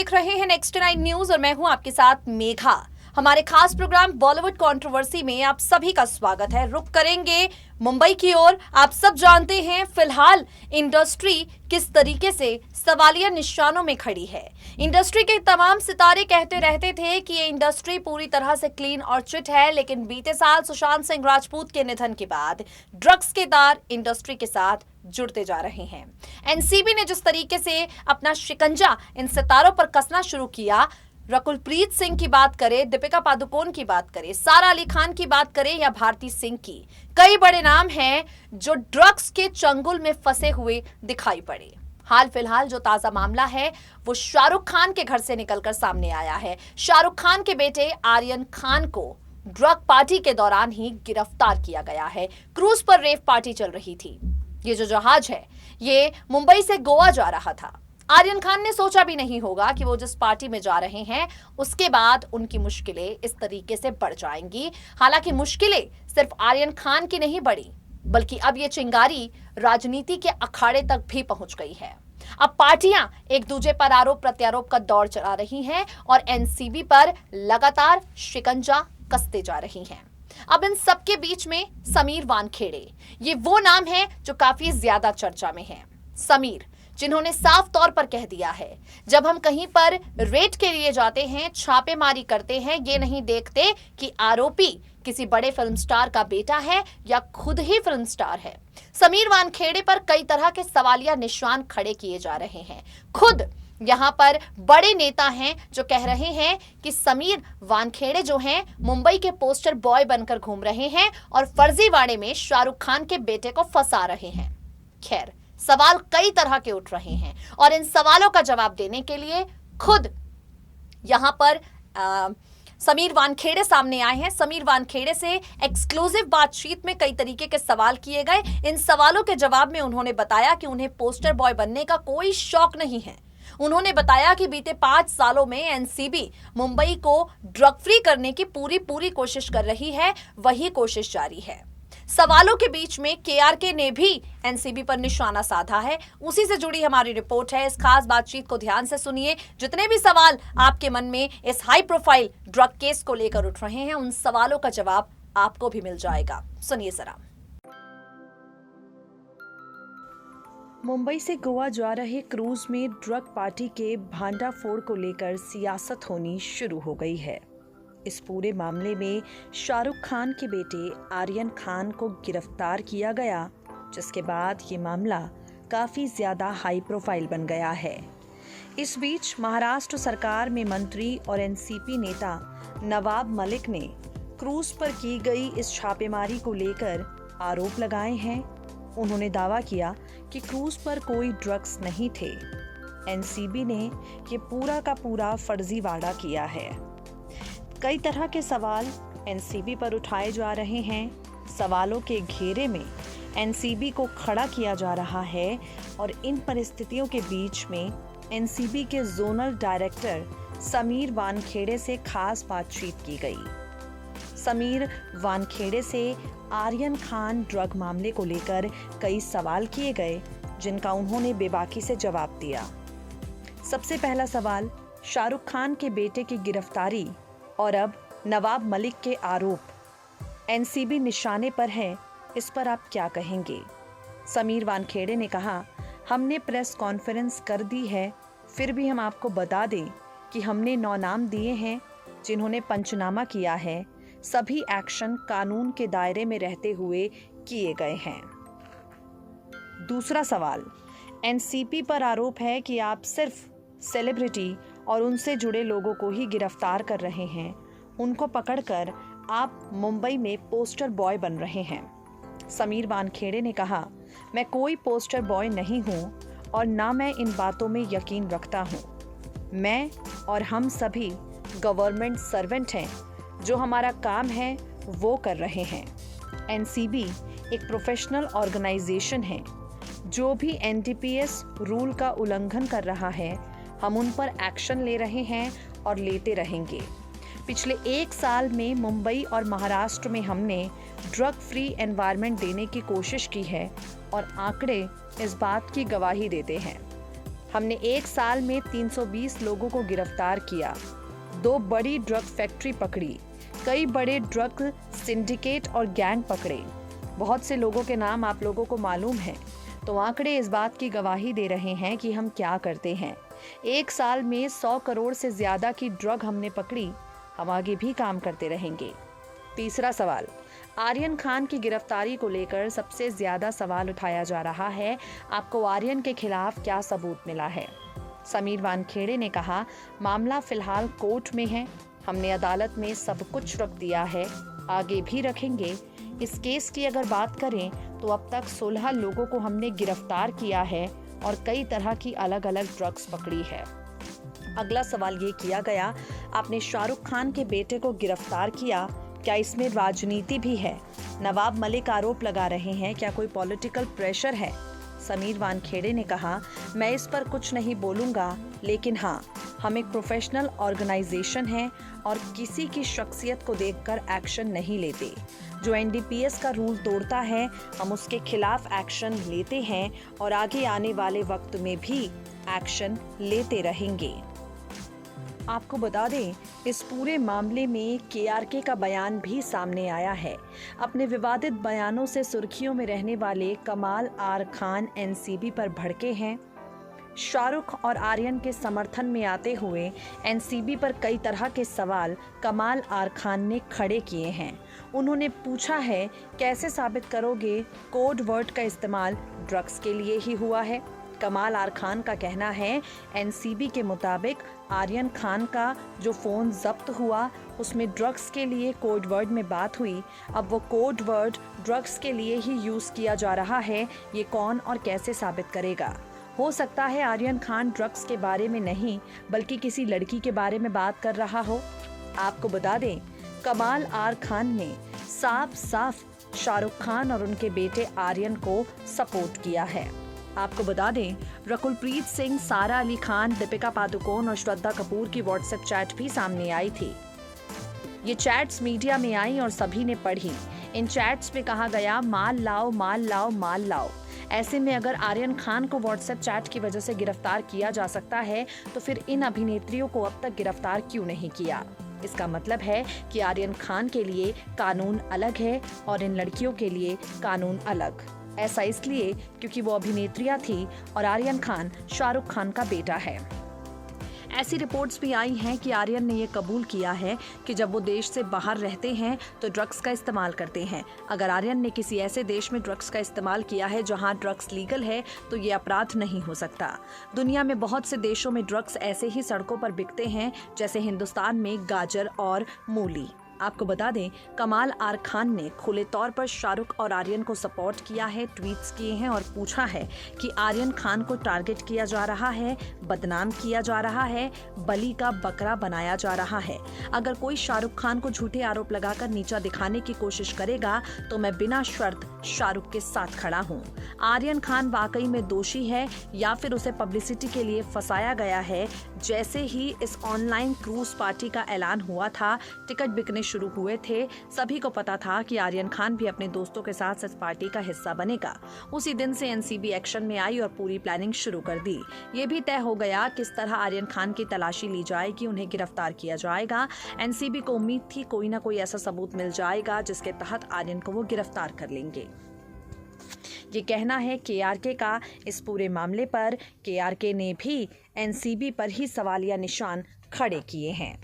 देख रहे हैं नेक्स्ट 9 न्यूज और मैं हूं आपके साथ मेघा। हमारे खास प्रोग्राम बॉलीवुड कंट्रोवर्सी में आप सभी का स्वागत है। रुक करेंगे मुंबई की ओर। आप सब जानते हैं फिलहाल इंडस्ट्री किस तरीके से सवालिया निशानों में खड़ी है। इंडस्ट्री के तमाम सितारे कहते रहते थे कि ये इंडस्ट्री पूरी तरह से क्लीन और चिट है, लेकिन बीते साल सुशांत सिंह राजपूत के निधन के बाद ड्रग्स के तार इंडस्ट्री के साथ जुड़ते जा रहे हैं। एनसीबी ने जिस तरीके से अपना शिकंजा इन सितारों पर कसना शुरू किया, रकुलप्रीत सिंह की बात करें, दीपिका पादुकोण की बात करें, सारा अली खान की बात करें या भारती सिंह की, कई बड़े नाम हैं जो ड्रग्स के चंगुल में फंसे हुए दिखाई पड़े। हाल फिलहाल जो ताजा मामला है वो शाहरुख खान के घर से निकलकर सामने आया है। शाहरुख खान के बेटे आर्यन खान को ड्रग पार्टी के दौरान ही गिरफ्तार किया गया है। क्रूज पर रेव पार्टी चल रही थी। ये जो जहाज है ये मुंबई से गोवा जा रहा था। आर्यन खान ने सोचा भी नहीं होगा कि वो जिस पार्टी में जा रहे हैं उसके बाद उनकी मुश्किलें इस तरीके से बढ़ जाएंगी। हालांकि मुश्किलें सिर्फ आर्यन खान की नहीं बढ़ी, बल्कि अब ये चिंगारी राजनीति के अखाड़े तक भी पहुंच गई है। अब पार्टियां एक दूसरे पर आरोप प्रत्यारोप का दौर चला रही हैं और एनसीबी पर लगातार शिकंजा कसते जा रही हैं। अब इन सबके बीच में समीर वानखेड़े, ये वो नाम है जो काफी ज्यादा चर्चा में है। समीर जिन्होंने साफ तौर पर कह दिया है, जब हम कहीं पर रेड के लिए जाते हैं, छापेमारी करते हैं, ये नहीं देखते कि आरोपी किसी बड़े फिल्म स्टार का बेटा है या खुद ही फिल्म स्टार है। समीर वानखेड़े पर कई तरह के सवालिया निशान खड़े किए जा रहे हैं। खुद यहाँ पर बड़े नेता हैं जो कह रहे हैं कि समीर वानखेड़े जो हैं मुंबई के पोस्टर बॉय बनकर घूम रहे हैं और फर्जीवाड़े में शाहरुख खान के बेटे को फंसा रहे हैं। खैर, सवाल कई तरह के उठ रहे हैं और इन सवालों का जवाब देने के लिए खुद यहां पर समीर वानखेड़े सामने आए हैं। समीर वानखेड़े से एक्सक्लूसिव बातचीत में कई तरीके के सवाल किए गए। इन सवालों के जवाब में उन्होंने बताया कि उन्हें पोस्टर बॉय बनने का कोई शौक नहीं है। उन्होंने बताया कि बीते 5 सालों में एनसीबी मुंबई को ड्रग फ्री करने की पूरी कोशिश कर रही है, वही कोशिश जारी है। सवालों के बीच में केआरके ने भी एनसीबी पर निशाना साधा है। उसी से जुड़ी हमारी रिपोर्ट है। इस खास बातचीत को ध्यान से सुनिए। जितने भी सवाल आपके मन में इस हाई प्रोफाइल ड्रग केस को लेकर उठ रहे हैं, उन सवालों का जवाब आपको भी मिल जाएगा। सुनिए जरा। मुंबई से गोवा जा रहे क्रूज में ड्रग पार्टी के भांडाफोड़ को लेकर सियासत होनी शुरू हो गई है। इस पूरे मामले में शाहरुख खान के बेटे आर्यन खान को गिरफ्तार किया गया, जिसके बाद ये मामला काफ़ी ज़्यादा हाई प्रोफाइल बन गया है। इस बीच महाराष्ट्र सरकार में मंत्री और एनसीपी नेता नवाब मलिक ने क्रूज पर की गई इस छापेमारी को लेकर आरोप लगाए हैं। उन्होंने दावा किया कि क्रूज पर कोई ड्रग्स नहीं थे। एनसीबी ने ये पूरा का पूरा फर्जीवाड़ा किया है। कई तरह के सवाल एनसीबी पर उठाए जा रहे हैं। सवालों के घेरे में एनसीबी को खड़ा किया जा रहा है और इन परिस्थितियों के बीच में एनसीबी के जोनल डायरेक्टर समीर वानखेड़े से खास बातचीत की गई। समीर वानखेड़े से आर्यन खान ड्रग मामले को लेकर कई सवाल किए गए, जिनका उन्होंने बेबाकी से जवाब दिया। सबसे पहला सवाल, शाहरुख खान के बेटे की गिरफ्तारी और अब नवाब मलिक के आरोप एनसीबी निशाने पर है, इस पर आप क्या कहेंगे? समीर वानखेड़े ने कहा, हमने प्रेस कॉन्फ्रेंस कर दी है, फिर भी हम आपको बता दें कि हमने 9 नाम दिए हैं जिन्होंने पंचनामा किया है। सभी एक्शन कानून के दायरे में रहते हुए किए गए हैं। दूसरा सवाल, एनसीबी पर आरोप है कि आप सिर्फ सेलिब्रिटी और उनसे जुड़े लोगों को ही गिरफ्तार कर रहे हैं। उनको पकड़कर आप मुंबई में पोस्टर बॉय बन रहे हैं। समीर वानखेड़े ने कहा, मैं कोई पोस्टर बॉय नहीं हूं और ना मैं इन बातों में यकीन रखता हूं। मैं और हम सभी गवर्नमेंट सर्वेंट हैं, जो हमारा काम है वो कर रहे हैं। एनसीबी एक प्रोफेशनल ऑर्गेनाइजेशन है। जो भी एनडीपीएस रूल का उल्लंघन कर रहा है, हम उन पर एक्शन ले रहे हैं और लेते रहेंगे। पिछले 1 साल में मुंबई और महाराष्ट्र में हमने ड्रग फ्री एनवायरनमेंट देने की कोशिश की है और आंकड़े इस बात की गवाही देते हैं। हमने एक साल में 320 लोगों को गिरफ्तार किया, 2 बड़ी ड्रग फैक्ट्री पकड़ी, कई बड़े ड्रग सिंडिकेट और गैंग पकड़े। बहुत से लोगों के नाम आप लोगों को मालूम है, तो आंकड़े इस बात की गवाही दे रहे हैं कि हम क्या करते हैं। एक साल में 100 करोड़ से ज्यादा की ड्रग हमने पकड़ी। हम आगे भी काम करते रहेंगे। तीसरा सवाल, आर्यन खान की गिरफ्तारी को लेकर सबसे ज्यादा सवाल उठाया जा रहा है, आपको आर्यन के खिलाफ क्या सबूत मिला है? समीर वानखेड़े ने कहा, मामला फिलहाल कोर्ट में है, हमने अदालत में सब कुछ रख दिया है, आगे भी रखेंगे। इस केस की अगर बात करें तो अब तक 16 लोगों को हमने गिरफ्तार किया है और कई तरह की अलग अलग ड्रग्स पकड़ी है। अगला सवाल ये किया गया, आपने शाहरुख खान के बेटे को गिरफ्तार किया, क्या इसमें राजनीति भी है? नवाब मलिक आरोप लगा रहे हैं, क्या कोई पॉलिटिकल प्रेशर है? समीर वानखेड़े ने कहा, मैं इस पर कुछ नहीं बोलूंगा, लेकिन हाँ, हम एक प्रोफेशनल ऑर्गेनाइजेशन है और किसी की शख्सियत को देखकर एक्शन नहीं लेते। जो एनडीपीएस का रूल तोड़ता है, हम उसके खिलाफ एक्शन लेते हैं और आगे आने वाले वक्त में भी एक्शन लेते रहेंगे। आपको बता दें, इस पूरे मामले में केआरके का बयान भी सामने आया है। अपने विवादित बयानों से सुर्खियों में रहने वाले कमाल आर खान एनसीबी पर भड़के हैं। शाहरुख और आर्यन के समर्थन में आते हुए एनसीबी पर कई तरह के सवाल कमाल आर खान ने खड़े किए हैं। उन्होंने पूछा है, कैसे साबित करोगे कोड वर्ड का इस्तेमाल ड्रग्स के लिए ही हुआ है? कमाल आर खान का कहना है, एनसीबी के मुताबिक आर्यन खान का जो फ़ोन जब्त हुआ उसमें ड्रग्स के लिए कोड वर्ड में बात हुई। अब वो कोड वर्ड ड्रग्स के लिए ही यूज़ किया जा रहा है, ये कौन और कैसे साबित करेगा? हो सकता है आर्यन खान ड्रग्स के बारे में नहीं बल्कि किसी लड़की के बारे में बात कर रहा हो। आपको बता दें, कमाल आर खान ने साफ साफ शाहरुख खान और उनके बेटे आर्यन को सपोर्ट किया है। आपको बता दें, रकुलप्रीत सिंह, सारा अली खान, दीपिका पादुकोण और श्रद्धा कपूर की व्हाट्सएप चैट भी सामने आई थी। ये चैट्स मीडिया में आई और सभी ने पढ़ी। इन चैट्स में कहा गया, माल लाओ माल लाओ माल लाओ। ऐसे में अगर आर्यन खान को व्हाट्सएप चैट की वजह से गिरफ्तार किया जा सकता है, तो फिर इन अभिनेत्रियों को अब तक गिरफ्तार क्यों नहीं किया? इसका मतलब है कि आर्यन खान के लिए कानून अलग है और इन लड़कियों के लिए कानून अलग। ऐसा इसलिए क्योंकि वो अभिनेत्रियां थी और आर्यन खान शाहरुख खान का बेटा है। ऐसी रिपोर्ट्स भी आई हैं कि आर्यन ने ये कबूल किया है कि जब वो देश से बाहर रहते हैं तो ड्रग्स का इस्तेमाल करते हैं। अगर आर्यन ने किसी ऐसे देश में ड्रग्स का इस्तेमाल किया है जहां ड्रग्स लीगल है तो ये अपराध नहीं हो सकता। दुनिया में बहुत से देशों में ड्रग्स ऐसे ही सड़कों पर बिकते हैं, जैसे हिंदुस्तान में गाजर और मूली। आपको बता दें, कमाल आर खान ने खुले तौर पर शाहरुख और आर्यन को सपोर्ट किया है, ट्वीट्स किए हैं और पूछा है कि आर्यन खान को टारगेट किया जा रहा है, बदनाम किया जा रहा है, बलि का बकरा बनाया जा रहा है। अगर कोई शाहरुख खान को झूठे आरोप लगाकर नीचा दिखाने की कोशिश करेगा तो मैं बिना शर्त शाहरुख के साथ खड़ा हूँ। आर्यन खान वाकई में दोषी है या फिर उसे पब्लिसिटी के लिए फंसाया गया है? जैसे ही इस ऑनलाइन क्रूज पार्टी का ऐलान हुआ था, टिकट बिकने शुरू हुए थे, सभी को पता था कि आर्यन खान भी अपने दोस्तों के साथ इस पार्टी का हिस्सा बनेगा। उसी दिन से एनसीबी एक्शन में आई और पूरी प्लानिंग शुरू कर दी। ये भी तय हो गया किस तरह आर्यन खान की तलाशी ली जाएगी, उन्हें गिरफ्तार किया जाएगा। एनसीबी को उम्मीद थी कोई ना कोई ऐसा सबूत मिल जाएगा जिसके तहत आर्यन को वो गिरफ्तार कर लेंगे। ये कहना है केआरके का। इस पूरे मामले पर केआरके ने भी एनसीबी पर ही सवालिया निशान खड़े किए हैं।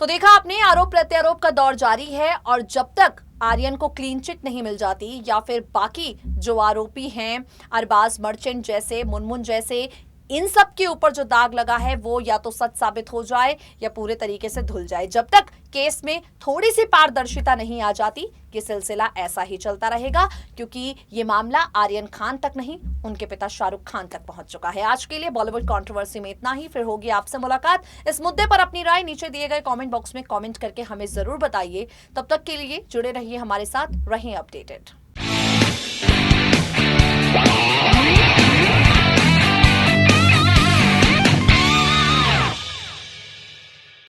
तो देखा आपने, आरोप प्रत्यारोप का दौर जारी है और जब तक आर्यन को क्लीन चिट नहीं मिल जाती या फिर बाकी जो आरोपी हैं, अरबाज मर्चेंट जैसे, मुनमुन जैसे, इन सब के ऊपर जो दाग लगा है वो या तो सच साबित हो जाए या पूरे तरीके से धुल जाए, जब तक केस में थोड़ी सी पारदर्शिता नहीं आ जाती, ये सिलसिला ऐसा ही चलता रहेगा। क्योंकि ये मामला आर्यन खान तक नहीं, उनके पिता शाहरुख खान तक पहुंच चुका है। आज के लिए बॉलीवुड कंट्रोवर्सी में इतना ही। फिर होगी आपसे मुलाकात। इस मुद्दे पर अपनी राय नीचे दिए गए कमेंट बॉक्स में कमेंट करके हमें जरूर बताइए। तब तक के लिए जुड़े रहिए हमारे साथ, रहें अपडेटेड।